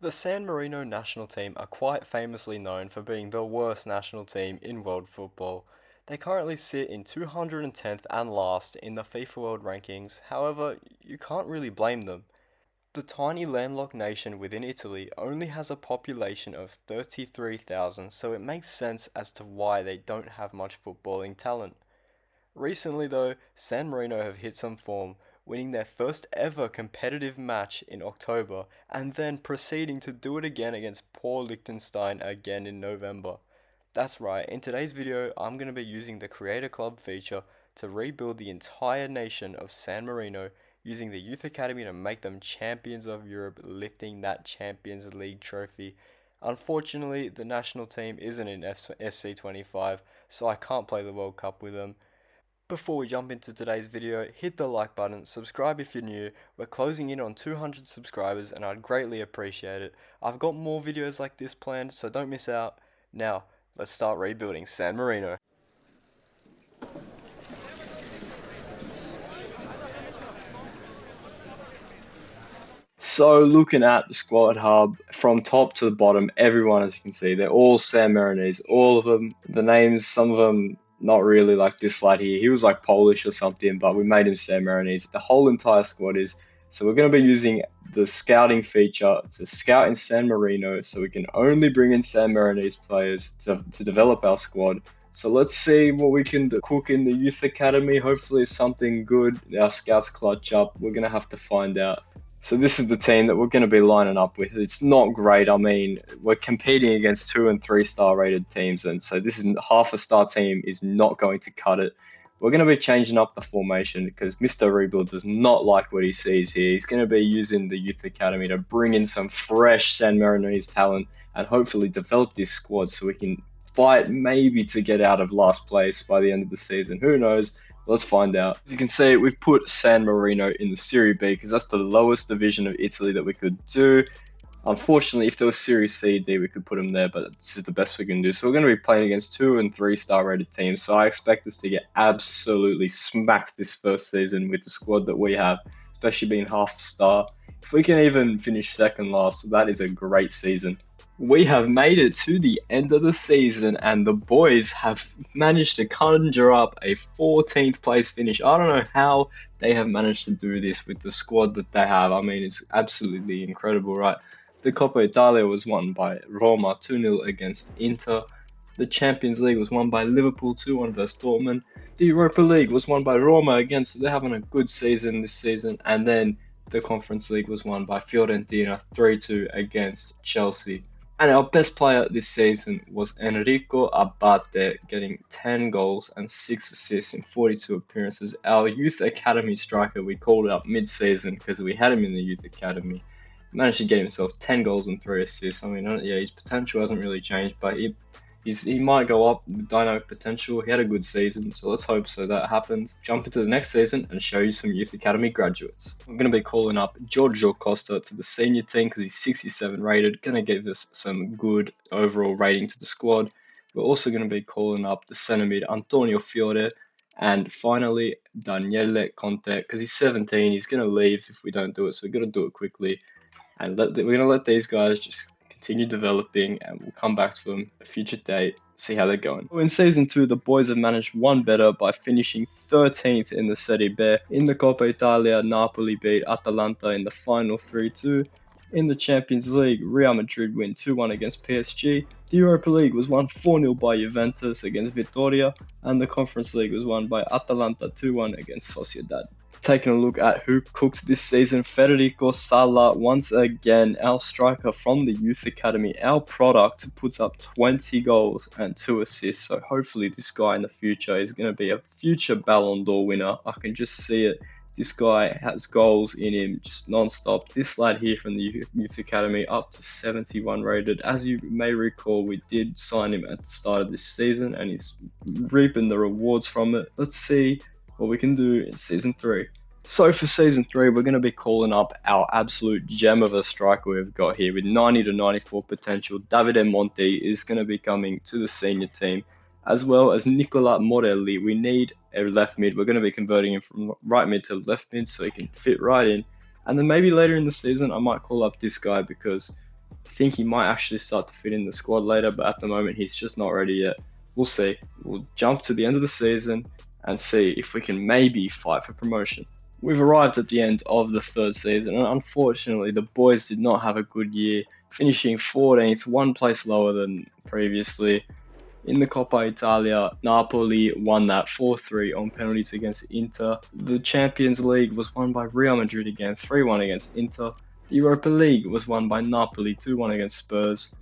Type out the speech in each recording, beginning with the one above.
The San Marino national team are quite famously known for being the worst national team in world football. They currently sit in 210th and last in the FIFA World Rankings, however, you can't really blame them. The tiny landlocked nation within Italy only has a population of 33,000, so it makes sense as to why they don't have much footballing talent. Recently, though, San Marino have hit some form, winning their first ever competitive match in October and then proceeding to do it again against poor Liechtenstein again in November. That's right, in today's video, I'm going to be using the Creator Club feature to rebuild the entire nation of San Marino using the Youth Academy to make them champions of Europe, lifting that Champions League trophy. Unfortunately, the national team isn't in FC25, so I can't play the World Cup with them. Before we jump into today's video, hit the like button, subscribe if you're new. We're closing in on 200 subscribers and I'd greatly appreciate it. I've got more videos like this planned, so don't miss out. Now, let's start rebuilding San Marino. So looking at the squad hub from top to the bottom, everyone, as you can see, they're all San Marinese, all of them. The names, some of them not really, like this lad here. He was like Polish or something, but we made him San Marinese. The whole entire squad is. So we're going to be using the scouting feature to scout in San Marino, so we can only bring in San Marinese players to develop our squad. So let's see what we can cook in the youth academy. Hopefully it's something good. Our scouts clutch up. We're going to have to find out. So this is the team that we're going to be lining up with. It's not great. I mean, we're competing against 2 and 3 star rated teams, and so this is half a star team is not going to cut it. We're going to be changing up the formation because Mr. Rebuild does not like what he sees here. He's going to be using the Youth Academy to bring in some fresh San Marinese talent and hopefully develop this squad so we can fight maybe to get out of last place by the end of the season. Who knows? Let's find out. As you can see, we've put San Marino in the Serie B because that's the lowest division of Italy that we could do. Unfortunately, if there was Serie C, D, we could put them there, but this is the best we can do. So we're going to be playing against 2 and 3 star rated teams. So I expect us to get absolutely smacked this first season with the squad that we have, especially being half a star. If we can even finish second last, that is a great season. We have made it to the end of the season and the boys have managed to conjure up a 14th place finish. I don't know how they have managed to do this with the squad that they have. I mean, it's absolutely incredible, right? The Coppa Italia was won by Roma 2-0 against Inter. The Champions League was won by Liverpool 2-1 versus Dortmund. The Europa League was won by Roma again, so they're having a good season this season. And then the Conference League was won by Fiorentina 3-2 against Chelsea. And our best player this season was Enrico Abate, getting 10 goals and 6 assists in 42 appearances. Our youth academy striker, we called up mid-season because we had him in the youth academy. He managed to get himself 10 goals and 3 assists. I mean, yeah, his potential hasn't really changed, but he might go up with dynamic potential. He had a good season, so let's hope so that happens. Jump into the next season and show you some Youth Academy graduates. I'm going to be calling up Giorgio Costa to the senior team because he's 67 rated, going to give us some good overall rating to the squad. We're also going to be calling up the centre mid Antonio Fiore, and finally Daniele Conte because he's 17. He's going to leave if we don't do it, so we've got to do it quickly. And we're going to let these guys just continue developing, and we'll come back to them at a future date, see how they're going. In Season 2, the boys have managed one better by finishing 13th in the Serie B. In the Coppa Italia, Napoli beat Atalanta in the final 3-2. In the Champions League, Real Madrid win 2-1 against PSG. The Europa League was won 4-0 by Juventus against Vittoria, and the Conference League was won by Atalanta 2-1 against Sociedad. Taking a look at who cooked this season, Federico Sala, once again, our striker from the Youth Academy, our product, puts up 20 goals and 2 assists. So hopefully this guy in the future is going to be a future Ballon d'Or winner. I can just see it. This guy has goals in him just non-stop. This lad here from the Youth Academy up to 71 rated. As you may recall, we did sign him at the start of this season and he's reaping the rewards from it. Let's see what we can do in Season 3. So for Season 3, we're going to be calling up our absolute gem of a striker we've got here with 90 to 94 potential. Davide Monti is going to be coming to the senior team, as well as Nicola Morelli. We need a left mid. We're going to be converting him from right mid to left mid so he can fit right in. And then maybe later in the season, I might call up this guy because I think he might actually start to fit in the squad later, but at the moment he's just not ready yet. We'll see. We'll jump to the end of the season and see if we can maybe fight for promotion. We've arrived at the end of the third season, and unfortunately the boys did not have a good year, finishing 14th, one place lower than previously. In the Coppa Italia, Napoli won that 4-3 on penalties against Inter. The Champions League was won by Real Madrid again, 3-1 against Inter. The Europa League was won by Napoli, 2-1 against Spurs.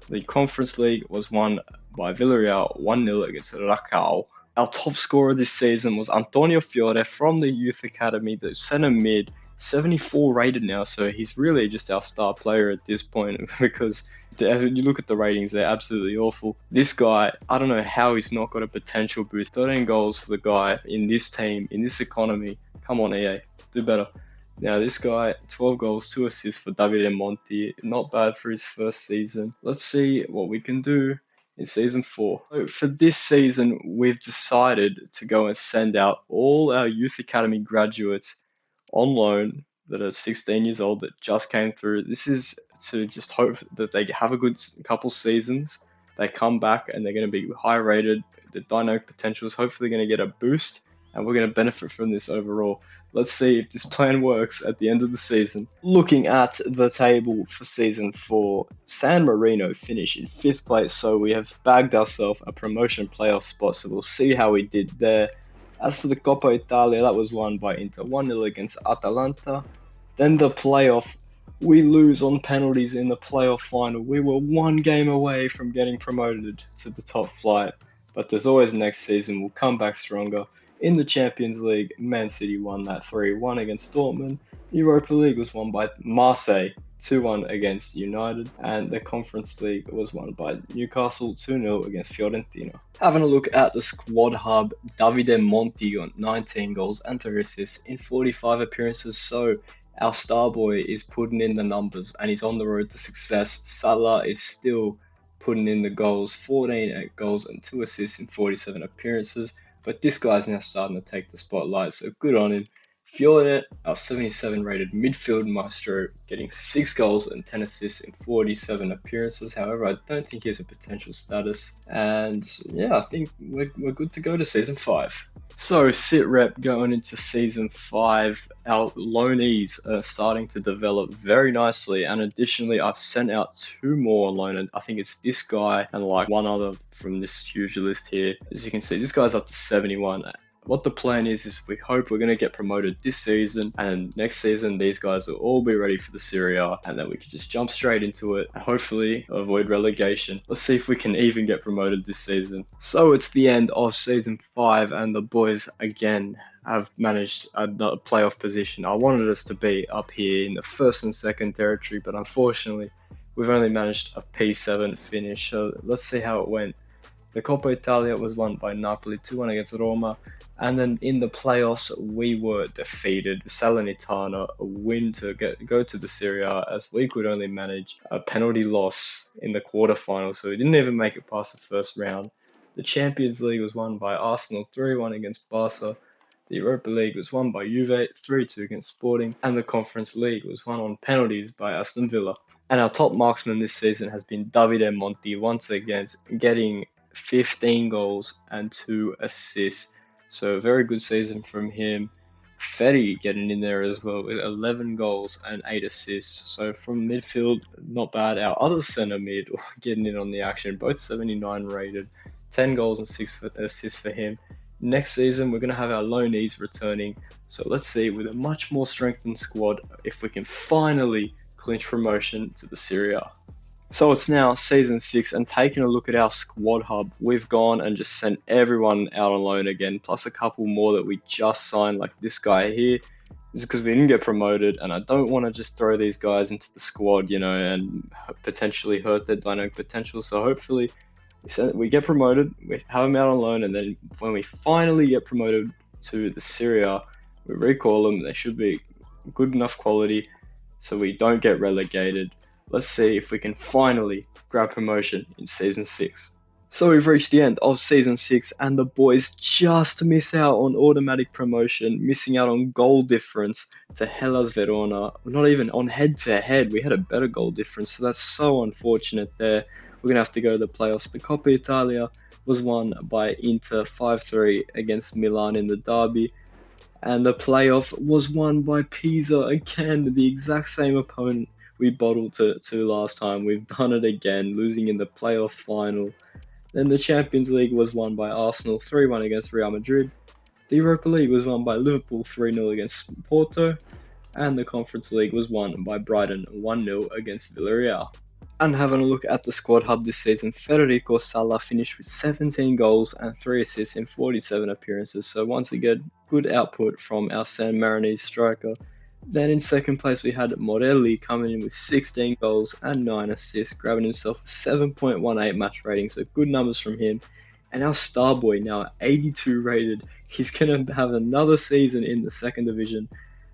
The Conference League was won by Villarreal, 1-0 against Racao. Our top scorer this season was Antonio Fiore from the Youth Academy, the centre mid, 74 rated now, so he's really just our star player at this point because you look at the ratings, they're absolutely awful. This guy, I don't know how he's not got a potential boost. 13 goals for the guy in this team, in this economy. Come on, EA, do better. Now this guy, 12 goals, 2 assists for Davide Monti. Not bad for his first season. Let's see what we can do in season 4. So for this season, we've decided to go and send out all our Youth Academy graduates on loan that are 16 years old that just came through. This is to just hope that they have a good couple seasons. They come back and they're going to be high rated. The dynamic potential is hopefully going to get a boost, and we're going to benefit from this overall. Let's see if this plan works at the end of the season. Looking at the table for season 4, San Marino finished in 5th place, so we have bagged ourselves a promotion playoff spot, so we'll see how we did there. As for the Coppa Italia, that was won by Inter, 1-0 against Atalanta. Then the playoff, we lose on penalties in the playoff final. We were one game away from getting promoted to the top flight, but there's always next season. We'll come back stronger. In the Champions League, Man City won that 3-1 against Dortmund. The Europa League was won by Marseille, 2-1 against United, and the Conference League was won by Newcastle, 2-0 against Fiorentina. Having a look at the squad hub, Davide Monti got 19 goals and 3 assists in 45 appearances, so our star boy is putting in the numbers and he's on the road to success. Salah is still putting in the goals, 14 goals and 2 assists in 47 appearances, but this guy's now starting to take the spotlight, so good on him. Fiore, our 77 rated midfield maestro, getting 6 goals and 10 assists in 47 appearances. However, I don't think he has a potential status. And yeah, I think we're good to go to season 5. So sit rep going into season 5, our loanees are starting to develop very nicely. And additionally, I've sent out 2 more on loan, and I think it's this guy and like one other from this huge list here. As you can see, this guy's up to 71. What the plan is we hope we're going to get promoted this season, and next season these guys will all be ready for the Serie A, and then we can just jump straight into it and hopefully avoid relegation. Let's see if we can even get promoted this season. So it's the end of season 5, and the boys again have managed a playoff position. I wanted us to be up here in the first and second territory, but unfortunately we've only managed a P7 finish. So let's see how it went. The Coppa Italia was won by Napoli, 2-1 against Roma. And then in the playoffs, we were defeated. Salernitana, a win to go to the Serie A, as we could only manage a penalty loss in the quarterfinals, so we didn't even make it past the first round. The Champions League was won by Arsenal, 3-1 against Barca. The Europa League was won by Juve, 3-2 against Sporting. And the Conference League was won on penalties by Aston Villa. And our top marksman this season has been Davide Monti, once again getting 15 goals and 2 assists. So a very good season from him. Ferry getting in there as well with 11 goals and 8 assists. So from midfield, not bad. Our other centre mid getting in on the action, both 79 rated, 10 goals and 6 assists for him. Next season, we're going to have our loanees returning. So let's see, with a much more strengthened squad, if we can finally clinch promotion to the Serie A. So it's now season 6, and taking a look at our squad hub, we've gone and just sent everyone out on loan again, plus a couple more that we just signed, like this guy here. This is because we didn't get promoted, and I don't want to just throw these guys into the squad, and potentially hurt their dynamic potential. So hopefully we get promoted, we have them out on loan, and then when we finally get promoted to the Serie A, we recall them. They should be good enough quality so we don't get relegated. Let's see if we can finally grab promotion in season 6. So we've reached the end of season 6, and the boys just miss out on automatic promotion, missing out on goal difference to Hellas Verona. Not even on head-to-head, we had a better goal difference, so that's so unfortunate there. We're going to have to go to the playoffs. The Coppa Italia was won by Inter 5-3 against Milan in the derby, and the playoff was won by Pisa again, the exact same opponent we bottled to last time. We've done it again, losing in the playoff final. Then the Champions League was won by Arsenal 3-1 against Real Madrid. The Europa League was won by Liverpool 3-0 against Porto. And the Conference League was won by Brighton 1-0 against Villarreal. And having a look at the squad hub this season, Federico Sala finished with 17 goals and 3 assists in 47 appearances. So once again, good output from our San Marino striker. Then in second place we had Morelli coming in with 16 goals and 9 assists, grabbing himself a 7.18 match rating, so good numbers from him. And our star boy, now at 82 rated, he's going to have another season in the second division.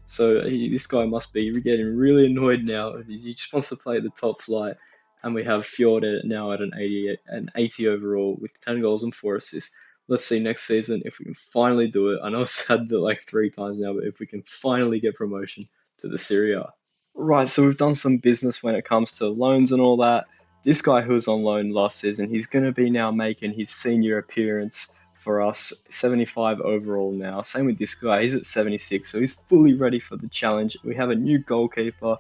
So this guy must be getting really annoyed now. He just wants to play the top flight. And we have Fiore now at an 80 overall with 10 goals and 4 assists. Let's see next season if we can finally do it. I know I've said that like 3 times now, but if we can finally get promotion to the Serie A. Right, so we've done some business when it comes to loans and all that. This guy who was on loan last season, he's going to be now making his senior appearance for us, 75 overall now. Same with this guy, he's at 76, so he's fully ready for the challenge. We have a new goalkeeper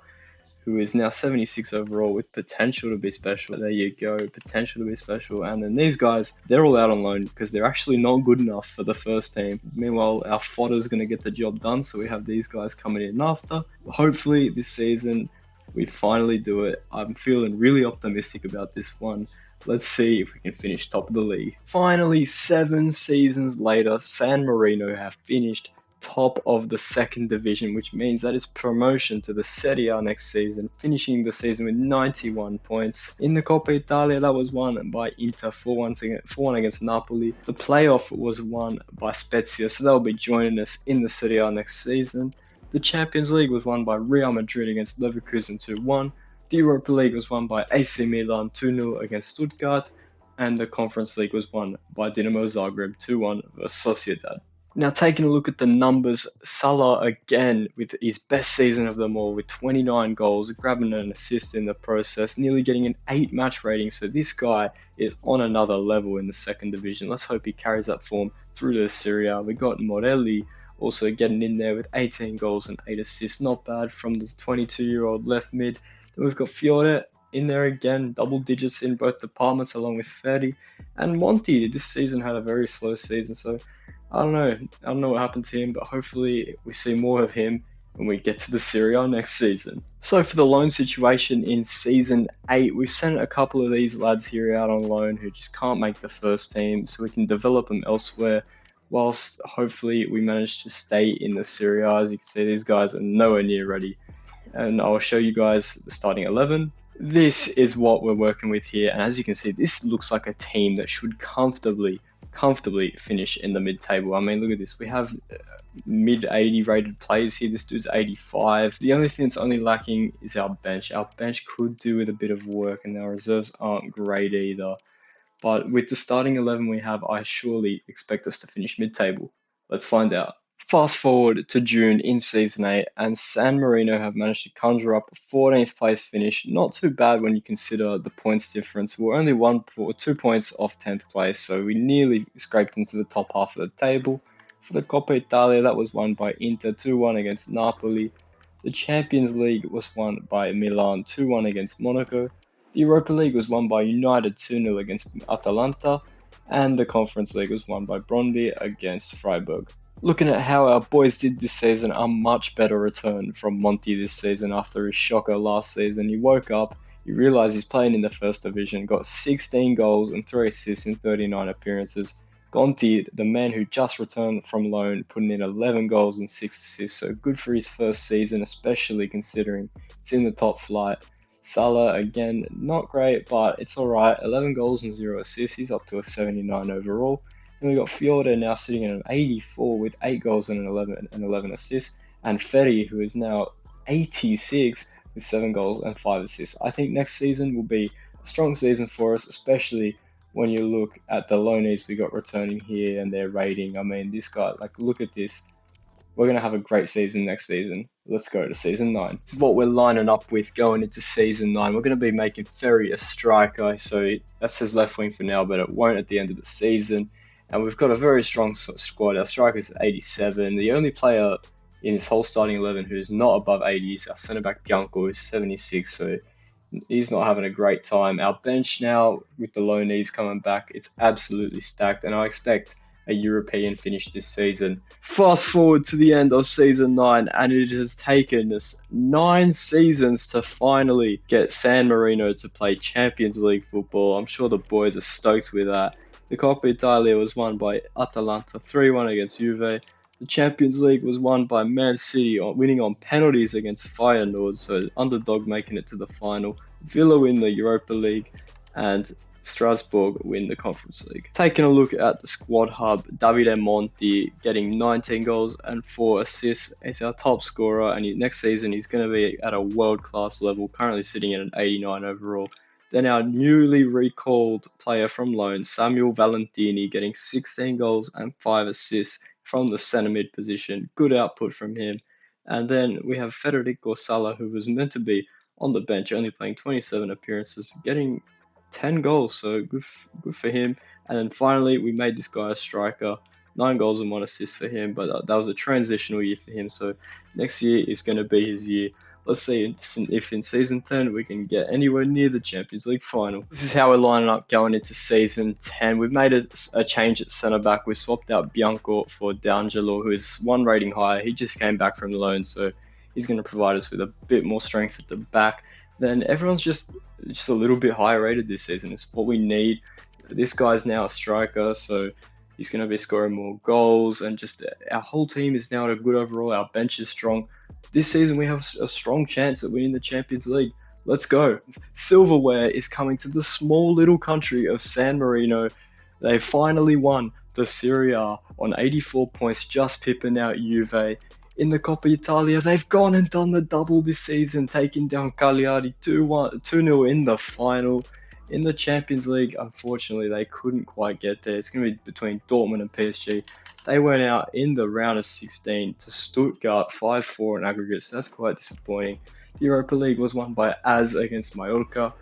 who is now 76 overall with potential to be special. There you go, potential to be special. And then these guys, they're all out on loan because they're actually not good enough for the first team. Meanwhile, our fodder's going to get the job done, so we have these guys coming in after. Hopefully this season we finally do it. I'm feeling really optimistic about this one. Let's see if we can finish top of the league. Finally, 7 seasons later, San Marino have finished top of the second division, which means that is promotion to the Serie A next season, finishing the season with 91 points. In the Coppa Italia, that was won by Inter 4-1 against Napoli. The playoff was won by Spezia, so they'll be joining us in the Serie A next season. The Champions League was won by Real Madrid against Leverkusen 2-1. The Europa League was won by AC Milan 2-0 against Stuttgart. And the Conference League was won by Dinamo Zagreb 2-1 versus Sociedad. Now, taking a look at the numbers, Salah again with his best season of them all with 29 goals, grabbing an assist in the process, nearly getting an 8 match rating. So this guy is on another level in the second division. Let's hope he carries that form through to the Serie A. We got Morelli also getting in there with 18 goals and 8 assists. Not bad from the 22-year-old left mid. Then we've got Fiore in there again, double digits in both departments along with Ferdi. And Monti this season had a very slow season, so I don't know what happened to him, but hopefully we see more of him when we get to the Serie A next season. So for the loan situation in Season 8, we've sent a couple of these lads here out on loan who just can't make the first team, so we can develop them elsewhere, whilst hopefully we manage to stay in the Serie A. As you can see, these guys are nowhere near ready. And I'll show you guys the starting 11. This is what we're working with here, and as you can see, this looks like a team that should comfortably finish in the mid-table. I mean, look at this. We have mid-80 rated players here. This dude's 85. The only thing that's only lacking is our bench. Our bench could do with a bit of work, and our reserves aren't great either. But with the starting 11 we have, I surely expect us to finish mid-table. Let's find out. Fast forward to June in Season 8, and San Marino have managed to conjure up a 14th place finish. Not too bad when you consider the points difference. We're only 2 points off 10th place, so we nearly scraped into the top half of the table. For the Coppa Italia, that was won by Inter 2-1 against Napoli. The Champions League was won by Milan 2-1 against Monaco. The Europa League was won by United 2-0 against Atalanta. And the Conference League was won by Brøndby against Freiburg. Looking at how our boys did this season, a much better return from Monti this season after his shocker last season. He woke up, he realised he's playing in the first division, got 16 goals and 3 assists in 39 appearances. Gonti, the man who just returned from loan, putting in 11 goals and 6 assists, so good for his first season, especially considering it's in the top flight. Salah, again, not great, but it's alright. 11 goals and 0 assists, he's up to a 79 overall. And we got Fiore now sitting at an 84 with 8 goals and 11 assists. And Ferri, who is now 86 with 7 goals and 5 assists. I think next season will be a strong season for us, especially when you look at the loanees we got returning here and their rating. I mean, this guy, like, look at this. We're going to have a great season next season. Let's go to season 9. This is what we're lining up with going into season 9. We're going to be making Ferry a striker, so that says left wing for now, but it won't at the end of the season. And we've got a very strong squad. Our striker's 87. The only player in this whole starting 11 who's not above 80 is our centre back Bianco, who's 76, so he's not having a great time. Our bench now, with the loanees coming back, it's absolutely stacked, and I expect a European finish this season. Fast forward to the end of season 9, and it has taken us 9 seasons to finally get San Marino to play Champions League football. I'm sure the boys are stoked with that. The Coppa Italia was won by Atalanta 3-1 against Juve. The Champions League was won by Man City, winning on penalties against Feyenoord, so underdog making it to the final. Villa win the Europa League, and Strasbourg win the Conference League. Taking a look at the squad hub, Davide Monti getting 19 goals and 4 assists. He's our top scorer, and next season he's going to be at a world-class level, currently sitting at an 89 overall. Then our newly recalled player from loan, Samuel Valentini, getting 16 goals and 5 assists from the centre mid position. Good output from him. And then we have Federico Sala, who was meant to be on the bench, only playing 27 appearances, getting 10 goals, so good for him. And then finally, we made this guy a striker, 9 goals and 1 assist for him, but that was a transitional year for him, so next year is going to be his year. Let's see if in season 10 we can get anywhere near the Champions League final. This is how we're lining up going into season 10. We've made a change at centre back. We swapped out Bianco for D'Angelo, who is 1 rating higher. He just came back from the loan, so he's going to provide us with a bit more strength at the back. Then everyone's just a little bit higher rated this season. It's what we need. This guy's now a striker, so he's going to be scoring more goals, and just our whole team is now at a good overall. Our bench is strong. This season we have a strong chance at winning the Champions League. Let's go. Silverware is coming to the small little country of San Marino. They finally won the Serie A on 84 points, just pipping out Juve. In the Coppa Italia, they've gone and done the double this season, taking down Cagliari 2-0 in the final. In the Champions League, unfortunately, they couldn't quite get there. It's going to be between Dortmund and PSG. They went out in the round of 16 to Stuttgart 5-4 in aggregates. That's quite disappointing. The Europa League was won by AZ against Mallorca,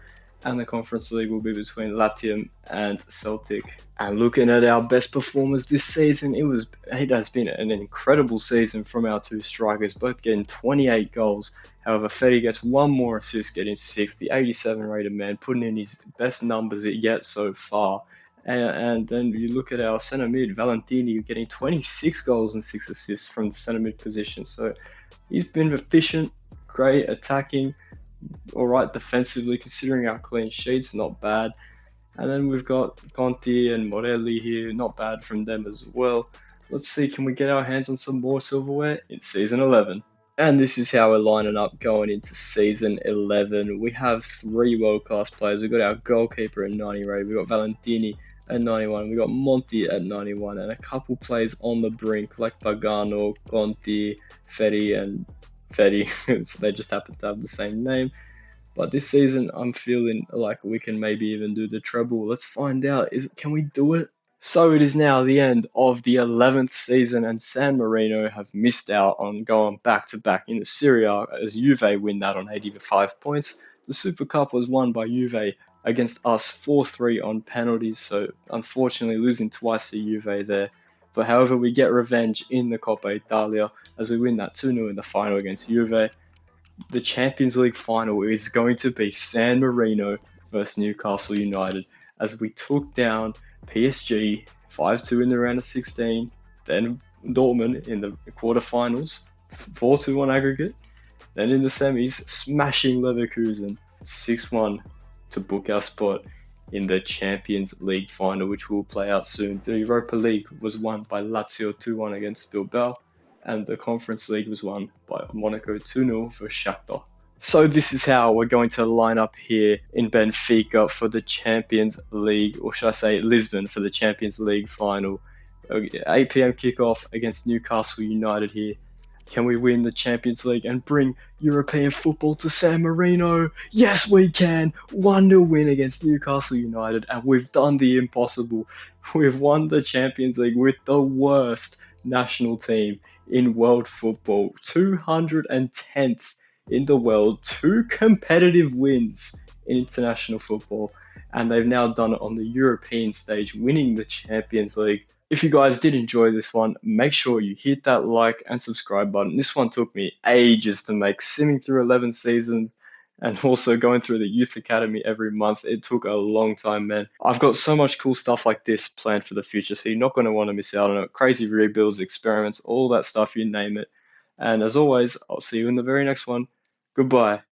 and the Conference League will be between Latium and Celtic. And looking at our best performers this season, it has been an incredible season from our 2 strikers, both getting 28 goals. However, Fetty gets 1 more assist, getting 6th, the 87 rated man, putting in his best numbers yet so far. And then you look at our centre mid, Valentini, getting 26 goals and 6 assists from the centre mid position. So he's been efficient, great attacking, alright defensively, considering our clean sheets, not bad. And then we've got Conti and Morelli here, not bad from them as well. Let's see, can we get our hands on some more silverware in season 11? And this is how we're lining up going into season 11. We have 3 world-class players. We've got our goalkeeper at 90 rated, we've got Valentini at 91, we've got Monti at 91, and a couple players on the brink like Pagano, Conti, Ferry, and Fetty, so they just happen to have the same name. But this season, I'm feeling like we can maybe even do the treble. Let's find out. Can we do it? So it is now the end of the 11th season, and San Marino have missed out on going back-to-back in the Serie A as Juve win that on 85 points. The Super Cup was won by Juve against us 4-3 on penalties, so unfortunately losing twice to Juve there. But however, we get revenge in the Coppa Italia as we win that 2-0 in the final against Juve. The Champions League final is going to be San Marino versus Newcastle United as we took down PSG 5-2 in the round of 16, then Dortmund in the quarterfinals 4-2 on aggregate, then in the semis smashing Leverkusen 6-1 to book our spot in the Champions League final, which will play out soon. The Europa League was won by Lazio 2-1 against Bilbao, and the Conference League was won by Monaco 2-0 for Shakhtar. So this is how we're going to line up here in Benfica for the Champions League, or should I say Lisbon for the Champions League final. 8 p.m. kickoff against Newcastle United here. Can we win the Champions League and bring European football to San Marino? Yes, we can. 1-0 win against Newcastle United, and we've done the impossible. We've won the Champions League with the worst national team in world football. 210th in the world, 2 competitive wins in international football, and they've now done it on the European stage, winning the Champions League. If you guys did enjoy this one, make sure you hit that like and subscribe button. This one took me ages to make, simming through 11 seasons and also going through the youth academy every month. It took a long time, man. I've got so much cool stuff like this planned for the future, so you're not going to want to miss out on it. Crazy rebuilds, experiments, all that stuff, you name it. And as always, I'll see you in the very next one. Goodbye.